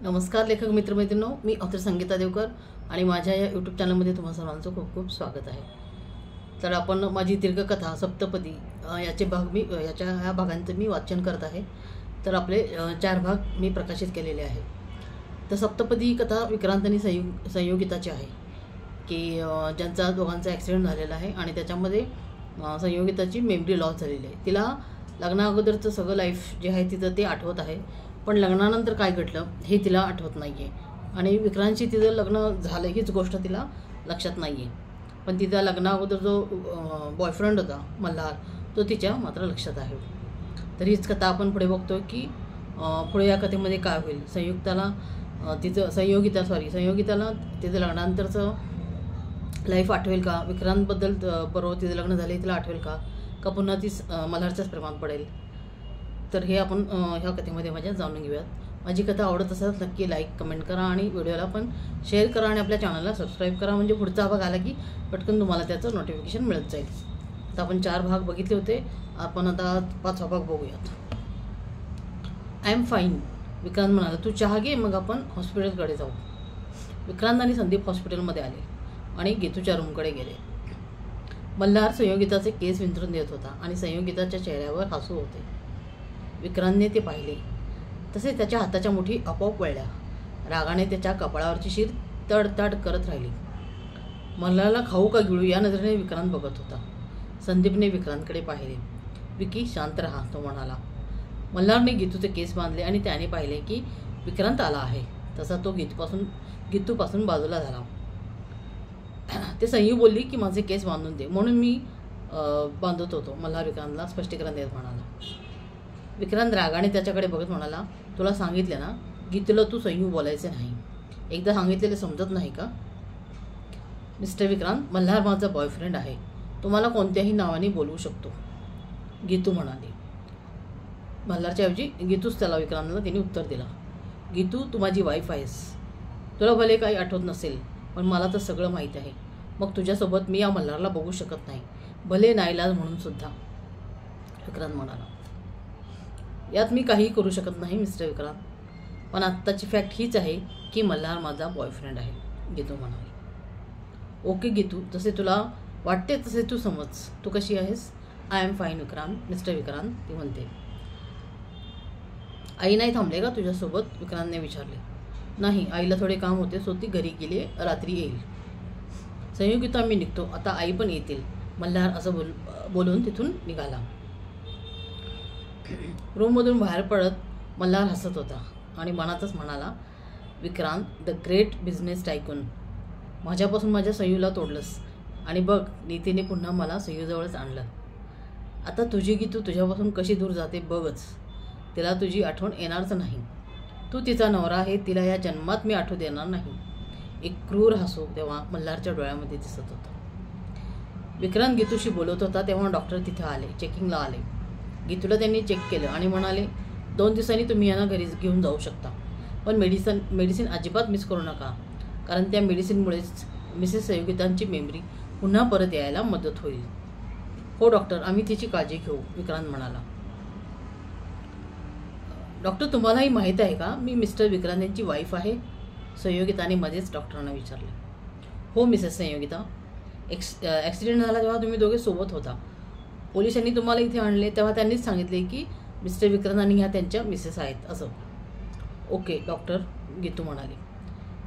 नमस्कार लेखक मित्रमैत्रिणींनो, मी ऑथर संगीता देवकर आणि माझ्या या यूट्यूब चॅनलमध्ये तुम्हा सर्वांचं खूप खूप स्वागत आहे। तर आपण माझी दीर्घकथा सप्तपदी याचे भाग मी ह्या भागांचं मी वाचन करत आहे। तर आपले 4 भाग मी प्रकाशित केलेले आहे। तर सप्तपदी ही कथा विक्रांत आणि संयोगिताची आहे की ज्यांचा दोघांचा ॲक्सिडेंट झालेला आहे आणि त्याच्यामध्ये संयोगिताची मेमरी लॉस झालेली आहे। तिला लग्नाअगोदरचं सगळं लाईफ जे आहे तिचं ते आठवत आहे, पण लग्नानंतर काय घडलं हे तिला आठवत नाही आहे आणि विक्रांतशी तिचं लग्न झालं हीच गोष्ट तिला लक्षात नाही आहे। पण तिचा लग्नाअगोदर जो बॉयफ्रेंड होता मल्हार तो तिच्या मात्र लक्षात आहे। तर हीच कथा आपण पुढे बघतो की पुढे या कथेमध्ये काय होईल। संयोगिताला तिचं लग्नानंतरचं लाईफ आठवेल का, विक्रांतबद्दल बरोबर तिचं लग्न झाले तिला आठवेल का पुन्हा ती मल्हारच्याच प्रेमात पडेल। तर हे आपण ह्या कथेमध्ये माझ्या जाणून घेऊयात। माझी कथा आवडत असेल नक्की लाईक कमेंट करा आणि व्हिडिओला पण शेअर करा आणि आपल्या चॅनलला सबस्क्राईब करा, म्हणजे पुढचा भाग आला की पटकन तुम्हाला त्याचं नोटिफिकेशन मिळत जाईल। तर आपण 4 भाग बघितले होते, आपण आता 5वा भाग बघूयात। आय एम फाईन, विक्रांत म्हणाला, तू चहा घे मग आपण हॉस्पिटलकडे जाऊ। विक्रांत आणि संदीप हॉस्पिटलमध्ये आले आणि गीतूच्या रूमकडे गेले। मल्हार संयोगिताचे केस विंचरून देत होता आणि संयोगिताच्या चेहऱ्यावर हसू होते। विक्रांतने ते पाहिले तसे त्याच्या हाताच्या मुठी आपोआप वळल्या। रागाने त्याच्या कपाळावरची शीर तडतड करत राहिली। मल्हारला खाऊ का गिळू या नजरेने विक्रांत बघत होता। संदीपने विक्रांतकडे पाहिले। विकी शांत रहा, तो म्हणाला। मल्हारने गीतूचे केस बांधले आणि त्याने पाहिले की विक्रांत आला आहे तसा तो गीतूपासून बाजूला झाला। ते संयू बोलली की माझे केस बांधून दे, म्हणून मी बांधत होतो, मल्हार विक्रांतला स्पष्टीकरण देत म्हणाला। विक्रांत रागाने त्याच्याकडे बघत म्हणाला, तुला सांगितले ना गीतूला तू संयू बोलायचे नाही, एकदा सांगितलेले समजत नाही का? मिस्टर विक्रांत, मल्हार माझा बॉयफ्रेंड आहे, तुम्हाला कोणत्याही नावाने बोलवू शकतो, गीतू म्हणाली। मल्हारच्या ऐवजी गीतूच त्याला विक्रांतला तिने उत्तर दिला। गीतू, तू माझी वाईफ आहेस, तुला भले काही आठवत नसेल पण मला तर सगळं माहीत आहे। मग तुझ्यासोबत मी या मल्हारला बघू शकत नाही, भले नाईलाज म्हणून सुद्धा, विक्रांत म्हणाला। यात मी काही करू शकत नाही मिस्टर विक्रांत, पण आत्ताची फॅक्ट हीच आहे की मल्हार माझा बॉयफ्रेंड आहे, गीतू म्हणाली। ओके गीतू, जसे तुला वाटते तसे तू समज, तू कशी आहेस? I am fine Vikrant, mister Vikrant, ती म्हणते। आई नाही थांबले का तुझ्यासोबत? विक्रांतने विचारले। नाही, आईला थोडे काम होते सो ती घरी गेली, रात्री येईल। संयोगिता, मी निघतो आता, आई पण येतील, मल्हार असं बोलून तिथून निघाला। रूममधून बाहेर पडत मल्हार हसत होता आणि मनातच म्हणाला, Vikrant the great business tycoon, माझ्यापासून माझ्या संयूला तोडलंस आणि बघ नीतीने पुन्हा मला संयूजवळच आणलं। आता तुझी गीतू तुझ्यापासून कशी दूर जाते बघच, तिला तुझी आठवण येणारच नाही, तू तिचा नवरा आहे, तिला या जन्मात मी आठवू देणार नाही। एक क्रूर हसू तेव्हा मल्हारच्या डोळ्यामध्ये दिसत होतं। विक्रांत गीतूशी बोलत होता तेव्हा डॉक्टर तिथे आले, चेकिंगला आले। गीतूला त्यांनी चेक केलं आणि म्हणाले, 2 दिवसांनी तुम्ही यांना घरी घेऊन जाऊ शकता, पण मेडिसिन अजिबात मिस करू नका, कारण त्या मेडिसिनमुळेच मिसेस संयोगितांची मेमरी पुन्हा परत यायला मदत होईल। हो डॉक्टर, आम्ही तिची काळजी घेऊ, विक्रांत म्हणाला। डॉक्टर, तुम्हालाही माहीत आहे का मी मिस्टर विक्रांत यांची वाईफ आहे? संयोगिताने मध्येच डॉक्टरांना विचारले। हो मिसेस संयोगिता, ॲक्सिडेंट झाला तेव्हा तुम्ही दोघे सोबत होता, पोलिसांनी तुम्हाला इथे आणले तेव्हा त्यांनीच सांगितले की मिस्टर विक्रांत आणि ह्या त्यांच्या मिसेस आहेत असं। ओके डॉक्टर, गीतू म्हणाली।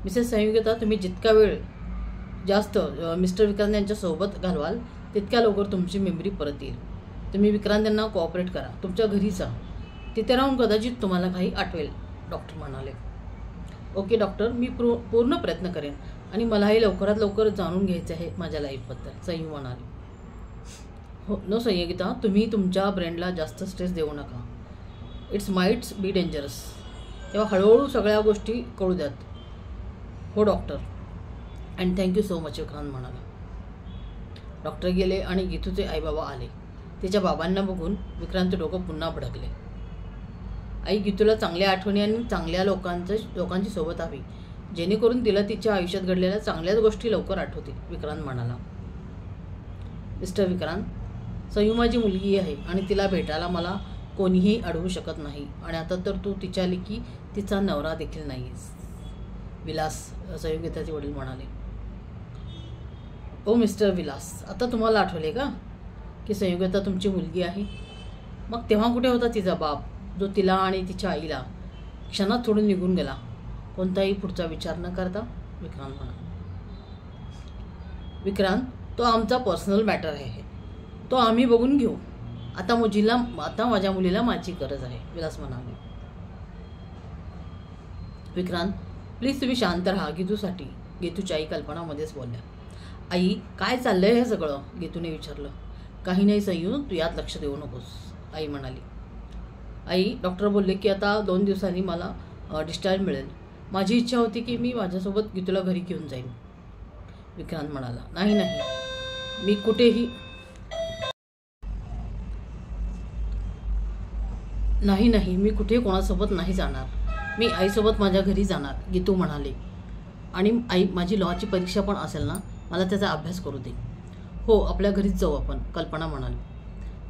मिसेस संयोगिता, तुम्ही जितका वेळ जास्त मिस्टर विक्रांत यांच्यासोबत घालवाल तितक्या लवकर तुमची मेमरी परत येईल। तुम्ही विक्रांत यांना कोऑपरेट करा, तुमच्या घरी जा, तिथे राहून कदाचित तुम्हाला काही आठवेल, डॉक्टर म्हणाले। ओके डॉक्टर, मी पूर्ण प्रयत्न करेन आणि मलाही लवकरात लवकर जाणून घ्यायचं आहे माझ्या लाईफबद्दल, संयू म्हणाली। हो नो संयोगिता, तुम्ही तुमच्या ब्रेनला जास्त स्ट्रेस देऊ नका, इट्स माइट्स बी डेंजरस, तेव्हा हळूहळू सगळ्या गोष्टी कळू द्यात। हो doctor, and thank you so much, Vikrant म्हणाला। डॉक्टर गेले आणि गीतूचे आईबाबा आले। तिच्या बाबांना बघून विक्रांतचे डोकं पुन्हा भडकले। आई, गीतूला चांगल्या आठवणी आणि चांगल्या लोकांची सोबत हवी, जेणेकरून तिला तिच्या आयुष्यात घडलेल्या चांगल्याच गोष्टी लवकर आठवतील, विक्रांत म्हणाला। मिस्टर विक्रांत, संयू माझी मुलगी आहे आणि तिला भेटायला मला कोणीही अडवू शकत नाही. आणि आता तर तू तिच्या लेकी तिचा नवरा देखील नाहीस, विलास, संयोगिताचे वडील म्हणाले. ओ मिस्टर विलास, आता तुम्हाला आठवले का की संयोगिता तुमची मुलगी आहे? मग तेव्हा कुठे होता तिचा बाप, जो तिला आणि तिच्या आईला क्षणात सोडून निघून गेला, कोणताही पुढचा विचार न करता? विक्रांत म्हणाला. विक्रांत, तो आमचा पर्सनल मॅटर आहे, तो आम्ही बघून घेऊ. आता माझ्या मुलीला माझी गरज आहे, विलास म्हणाले. विक्रांत, प्लीज तुम्ही शांत राहा. गीतूची आई कल्पनामध्येच बोलल्या. आई, काय चाललंय हे सगळं? गीतूने विचारलं. काही नाही संयू, तू यात लक्ष देऊ नकोस, आई म्हणाली. आई, डॉक्टर बोलले की आता 2 दिवसांनी मला डिस्चार्ज मिळेल. माझी इच्छा होती की मी माझ्यासोबत गीतूला घरी घेऊन जाईन. विक्रांत म्हणाला. नाही, मी कुठे कोणासोबत नाही जाणार. मी आईसोबत माझ्या घरी जाणार, गीतू म्हणाले. आणि आई, माझी लॉची परीक्षा पण असेल ना, मला त्याचा अभ्यास करू दे. हो, आपल्या घरीच जाऊ आपण, कल्पना म्हणाली.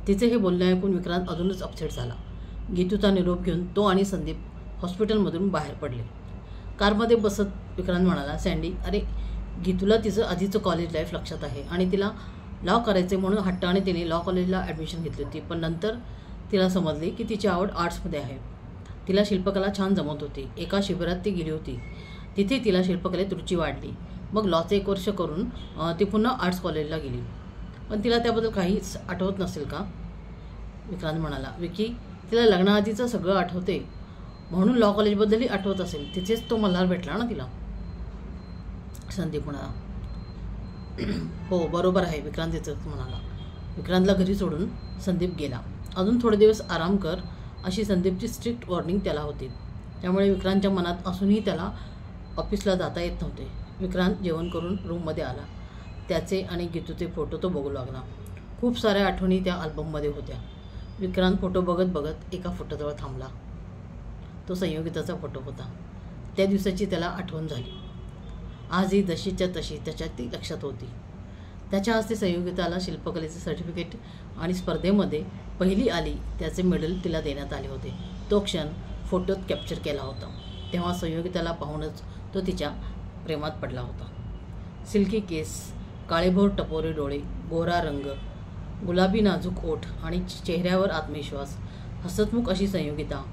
तिचे हे बोलणे ऐकून विक्रांत अजूनच अपसेट झाला. गीतूचा निरोप घेऊन तो आणि संदीप हॉस्पिटलमधून बाहेर पडले. कारमध्ये बसत विक्रांत म्हणाला. सँडी, अरे, गीतूला तिचं आधीचं कॉलेज लाईफ लक्षात आहे आणि तिला लॉ करायचे म्हणून हट्टाने तिने लॉ कॉलेजला ॲडमिशन घेतली होती. पण नंतर तिला समजले की तिची आवड आर्ट्समध्ये आहे. तिला शिल्पकला छान जमत होती. एका शिबिरात ती गेली होती. तिथे तिला शिल्पकलेत रुची वाढली. मग लॉचं 1 वर्ष करून ती पुन्हा आर्ट्स कॉलेजला गेली. पण तिला त्याबद्दल काहीच आठवत नसेल का? विक्रांत म्हणाला. विकी, तिला लग्नाआधीचं सगळं आठवते, म्हणून लॉ कॉलेजबद्दलही आठवत असेल. तिथेच तो मल्हार भेटला ना तिला, संदीप म्हणाला. हो, बरोबर आहे, विक्रांत तिथंच म्हणाला. विक्रांतला घरी सोडून संदीप गेला. अजून थोडे दिवस आराम कर, अशी संदीपची स्ट्रिक्ट वॉर्निंग त्याला होती. त्यामुळे विक्रांतच्या मनात असूनही त्याला ऑफिसला जाता येत नव्हते. विक्रांत जेवण करून रूममध्ये आला. त्याचे आणि गीतूचे फोटो तो बघू लागला. खूप साऱ्या आठवणी त्या अल्बममध्ये होत्या. विक्रांत फोटो बघत बघत एका फोटोजवळ थांबला. तो संयोगिताचा फोटो होता. त्या दिवसाची त्याला आठवण झाली. आजही जशीच्या तशी त्याच्या ती लक्षात होती. त्याच्या हस्ते संयोगिताला शिल्पकलेचे सर्टिफिकेट आणि स्पर्धेमध्ये पहिली आली त्याचे मेडल तिला देण्यात आले होते. तो क्षण फोटोत कॅप्चर केला होता. तेव्हा संयोगिताला पाहूनच तो तिच्या प्रेमात पडला होता. सिल्की केस, काळेभोर टपोरे डोळे, गोरा रंग, गुलाबी नाजूक ओठ आणि चेहऱ्यावर आत्मविश्वास, हसतमुख अशी संयोगिता.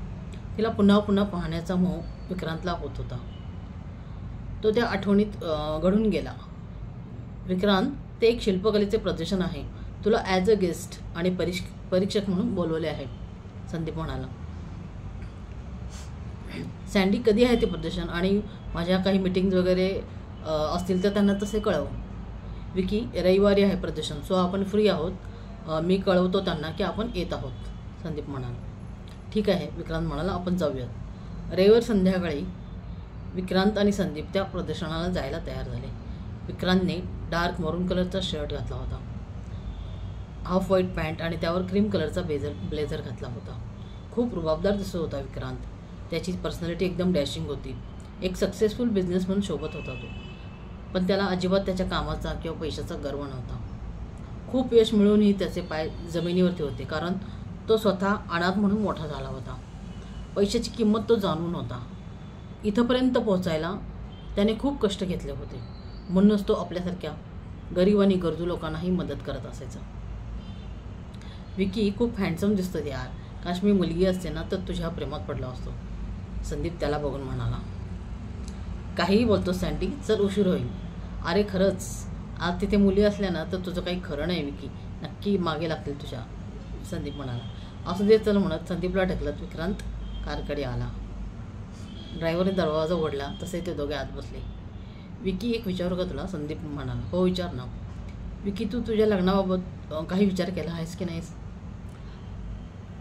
तिला पुन्हा पुन्हा पाहण्याचा मोह विक्रांतला होत होता. तो त्या आठवणीत घडून गेला. विक्रांत, ते एक शिल्पकलेचे प्रदर्शन आहे. तुला ॲज अ गेस्ट आणि परीक्षक म्हणून बोलवले आहे, संदीप म्हणाला. सँडी, कधी आहे ते प्रदर्शन? आणि माझ्या काही मीटिंग्ज वगैरे असतील तर त्यांना तसे कळव. विकी, रविवारी आहे प्रदर्शन, सो आपण फ्री आहोत. मी कळवतो त्यांना की आपण येत आहोत, संदीप म्हणाला. ठीक आहे, विक्रांत म्हणाला, आपण जाऊयात. रविवार संध्याकाळी विक्रांत आणि संदीप त्या प्रदर्शनाला जायला तयार झाले. विक्रांतने डार्क मरून कलरचा शर्ट घातला होता, हाफ व्हाईट पॅन्ट आणि त्यावर क्रीम कलरचा ब्लेझर घातला होता. खूप रुबाबदार दिसत होता विक्रांत. त्याची पर्सनॅलिटी एकदम डॅशिंग होती. एक सक्सेसफुल बिझनेसमन शोभत होता तो. पण त्याला अजिबात त्याच्या कामाचा किंवा पैशाचा गर्व नव्हता. खूप यश मिळूनही त्याचे पाय जमिनीवरती होते, कारण तो स्वतः अनाथ म्हणून मोठा झाला होता. पैशाची किंमत तो जाणून होता. इथंपर्यंत पोहोचायला त्याने खूप कष्ट घेतले होते. म्हणूनच तो आपल्यासारख्या गरीब आणि गरजू लोकांनाही मदत करत असायचा. विकी, खूप हँडसम दिसतं यार. काश मी मुलगी असते ना तर तुझ्या प्रेमात पडला असतो, संदीप त्याला बघून म्हणाला. काहीही बोलतो सँडी, चल उशीर होईल. अरे खरंच, आज तिथे मुली असल्या ना तर तुझं काही खरं नाही विकी, नक्की मागे लागतील तुझ्या, संदीप म्हणाला. असू दे चल म्हणत संदीपला ढकलत विक्रांत कारकडे आला. ड्रायव्हरने दरवाजा उघडला तसे ते दोघे आत बसले. विकी, एक विचारू का तुला? संदीप म्हणाला. हो, विचार ना. विकी, तू तुझ्या लग्नाबाबत काही विचार केला आहेस की नाहीस?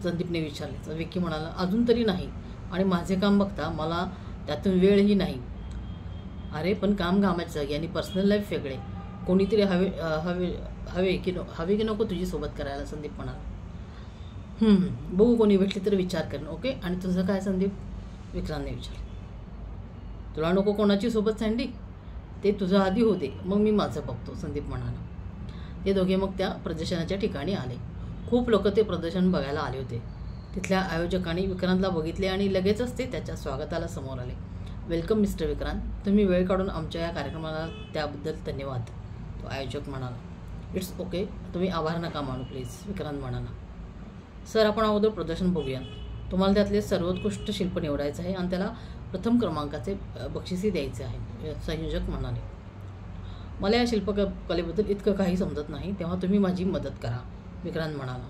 संदीपने विचारले. तर विकी म्हणाला, अजून तरी नाही, आणि माझे काम बघता मला त्यातून वेळही नाही. अरे पण काम कामाची जागी आणि पर्सनल लाईफ वेगळे. कोणीतरी हवे की नको तुझी सोबत करायला, संदीप म्हणाला. बघू, कोणी भेटली तर विचार करेन. ओके, आणि तुझं काय संदीप? विक्रांतने विचारले. तुला नको कोणाची सोबत सँडी? ते तुझं आधी होते, मग मी माझं बघतो, संदीप म्हणाला. ते दोघे मग त्या प्रदर्शनाच्या ठिकाणी आले. खूप लोक ते प्रदर्शन बघायला आले होते. तिथल्या आयोजकांनी विक्रांतला बघितले आणि लगेचच ते त्याच्या स्वागताला समोर आले. वेलकम मिस्टर विक्रांत, तुम्ही वेळ काढून आमच्या या कार्यक्रमाला त्याबद्दल धन्यवाद, तो आयोजक म्हणाला. इट्स ओके, तुम्ही आभार नका मानू प्लीज, विक्रांत म्हणाला. सर, आपण अगोदर प्रदर्शन बघूया. तुम्हाला त्यातले सर्वोत्कृष्ट शिल्प निवडायचं आहे आणि त्याला प्रथम क्रमांकाचे बक्षीसही द्यायचे आहे, संयोजक म्हणाले. मला या शिल्पकलेबद्दल इतकं काही समजत नाही, तेव्हा तुम्ही माझी मदत करा, विक्रांत म्हणाला.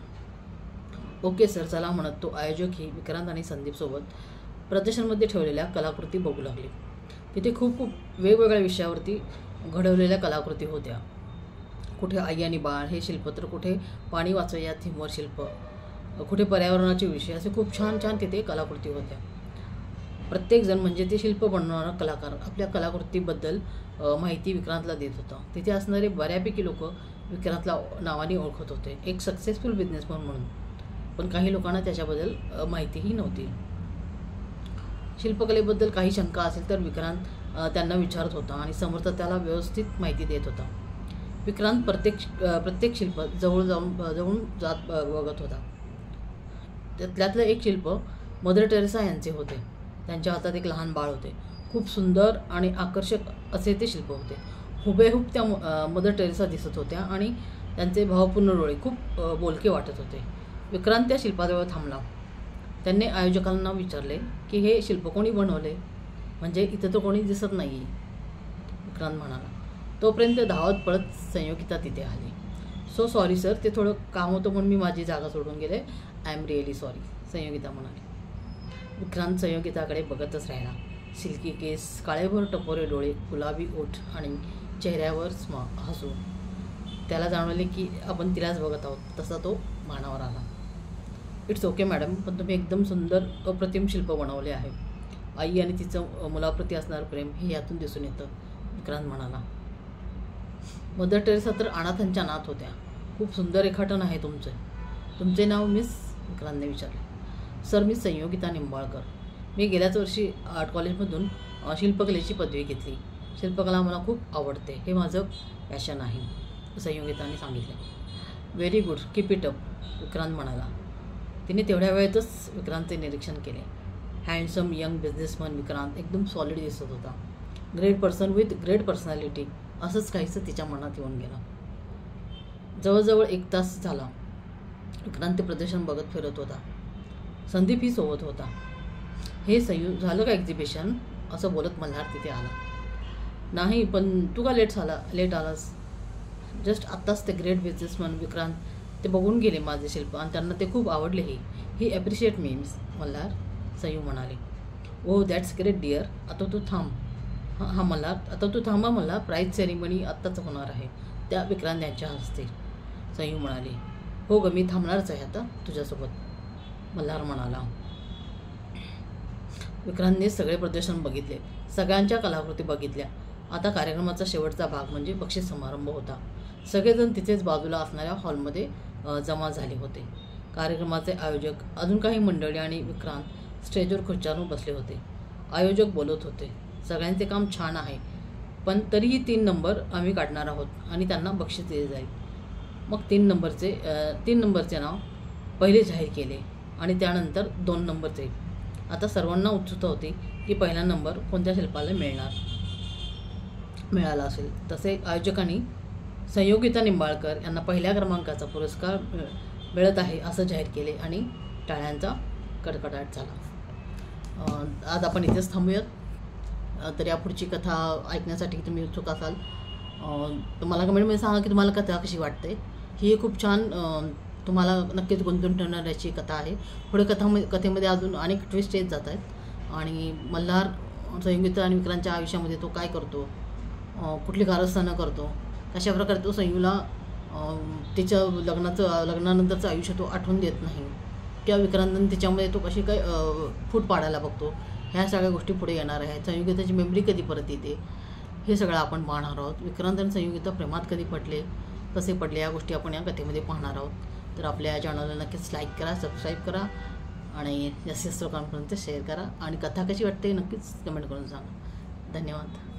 ओके सर, चला म्हणत तो आयोजकही विक्रांत आणि संदीपसोबत प्रदर्शनमध्ये ठेवलेल्या कलाकृती बघू लागले. तिथे खूप वेगवेगळ्या विषयावरती घडवलेल्या कलाकृती होत्या. कुठे आई आणि बाळ हे शिल्प, तर कुठे पाणी वाचवा या थीमवर शिल्प, कुठे पर्यावरणाचे विषय, असे खूप छान छान तिथे कलाकृती होत्या. प्रत्येकजण म्हणजे ते शिल्प बनवणारा कलाकार आपल्या कलाकृतीबद्दल माहिती विक्रांतला देत होता. तिथे असणारे बऱ्यापैकी लोक विक्रांतला नावाने ओळखत होते, एक सक्सेसफुल बिझनेसमॅन म्हणून. पण काही लोकांना त्याच्याबद्दल माहितीही नव्हती. शिल्पकलेबद्दल काही शंका असेल तर विक्रांत त्यांना विचारत होता आणि समर्थ त्याला व्यवस्थित माहिती देत होता. विक्रांत प्रत्येक शिल्प जवळून जात बघत होता. त्यातलं एक शिल्प मदर टेरेसा यांचे होते. त्यांच्या हातात एक लहान बाळ होते. खूप सुंदर आणि आकर्षक असे ते शिल्प होते. हुबेहूब त्या मदर टेरेसा दिसत होत्या आणि त्यांचे भावपूर्ण डोळे खूप बोलके वाटत होते. विक्रांत त्या शिल्पाजवळ थांबला. त्यांनी आयोजकांना विचारले की हे शिल्प कोणी बनवले, म्हणजे इथं तर कोणी दिसत नाही, विक्रांत म्हणाला. तोपर्यंत धावत पळत संयोगिता तिथे आली. सो सॉरी सर, ते थोडं काम होतं म्हणून मी माझी जागा सोडून गेले. I am really sorry, Sanyogita म्हणाली. विक्रांत संयोगिताकडे बघतच राहिला. सिल्की केस, काळेभोर टपोरे डोळे, गुलाबी ओठ आणि चेहऱ्यावर हसू. त्याला जाणवले की आपण तिलाच बघत आहोत. तसा तो मानावर आला. इट्स ओके मॅडम, पण तुम्ही एकदम सुंदर अप्रतिम शिल्प बनवले आहे. आई आणि तिचं मुलाप्रती असणारं प्रेम हे यातून दिसून येतं, विक्रांत म्हणाला. मदर टेरेसा तर अनाथांच्या नाथ होत्या. खूप सुंदर रेखाटन आहे तुमचे. तुमचे नाव मिस, विक्रांतने विचारले. सर, मी संयोगिता निंबाळकर. मी गेल्याच वर्षी आर्ट कॉलेजमधून शिल्पकलेची पदवी घेतली. शिल्पकला मला खूप आवडते, हे माझं पॅशन आहे, संयोगिताने सांगितले. Very good, keep it up, Vikrant म्हणाला. तिने तेवढ्या वेळेतच विक्रांतचे निरीक्षण केले. हँडसम यंग बिझनेसमॅन विक्रांत एकदम सॉलिड दिसत होता. Great person with great personality, असंच काहीसं तिच्या मनात येऊन गेलं. जवळजवळ 1 तास झाला विक्रांत ते प्रदर्शन बघत फिरत होता. संदीपही सोबत होता. हे झालं का एक्झिबिशन, असं बोलत मल्हार तिथे आला. नाही, पण तू का लेट आलास? जस्ट आत्ताच ते ग्रेट बिझनेसमॅन विक्रांत ते बघून गेले माझे शिल्प आणि त्यांना ते खूप आवडलेही. ही ॲप्रिशिएट मी, मिस मल्हार, संयू म्हणाले. ओ दॅट्स ग्रेट डिअर, आता तू थांब. हां मल्हार, आता तू थांबा मल्हार, प्राईज सेरेमनी आत्ताच होणार आहे त्या विक्रांत यांच्या हस्ते, संयू म्हणाली. हो ग, मी थांबणारच आहे आता तुझ्यासोबत, मल्हार म्हणाला. विक्रांतने सगळे प्रदर्शन बघितले, सगळ्यांच्या कलाकृती बघितल्या. आता कार्यक्रमाचा शेवटचा भाग म्हणजे बक्षीस समारंभ होता. सगळेजण तिथेच बाजूला असणाऱ्या हॉलमध्ये जमा झाले होते. कार्यक्रमाचे आयोजक, अजून काही मंडळी आणि विक्रांत स्टेजवर खुर्च्यांवर बसले होते. आयोजक बोलत होते. सगळ्यांचे काम छान आहे, पण तरीही 3 नंबर आम्ही काढणार आहोत आणि त्यांना बक्षीस दिले जाईल. मग 3 नंबरचे नाव पहिले जाहीर केले आणि त्यानंतर 2 नंबरचे. आता सर्वांना उत्सुकता होती की पहिला नंबर कोणत्या शिल्पाला मिळाला असेल. तसे आयोजकांनी संयोगिता निंबाळकर यांना पहिल्या क्रमांकाचा पुरस्कार मिळत आहे असं जाहीर केले आणि टाळ्यांचा कडकडाट झाला. आज आपण इथेच थांबूयात. तर यापुढची कथा ऐकण्यासाठी तुम्ही उत्सुक असाल तर मला कमेंटमध्ये सांगा की तुम्हाला कथा कशी वाटते. ही खूप छान तुम्हाला नक्कीच गुंतून ठेवणाऱ्याची कथा आहे. पुढे कथेमध्ये अजून अनेक ट्विस्ट येत जात आहेत आणि मल्हार संयोगिता आणि विक्रांतच्या आयुष्यामध्ये तो काय करतो, कुठली कारस्थानं करतो, कशा प्रकारे तो संयूला तिच्या लग्नानंतरचं आयुष्य तो आठवून देत नाही किंवा विक्रांतन तिच्यामध्ये तो कशी काय फूट पाडायला बघतो, ह्या सगळ्या गोष्टी पुढे येणार आहेत. संयोगिताची मेमरी कधी परत येते हे सगळं आपण पाहणार आहोत. विक्रांत आणि संयोगिता प्रेमात कधी पडले, कसे पडले, या गोष्टी आपण या कथेमध्ये पाहणार आहोत. तर आपल्या या चॅनलला नक्कीच लाईक करा, सबस्क्राईब करा आणि जास्तीत जास्त लोकांपर्यंत शेअर करा आणि कथा कशी वाटते नक्कीच कमेंट करून सांगा. धन्यवाद.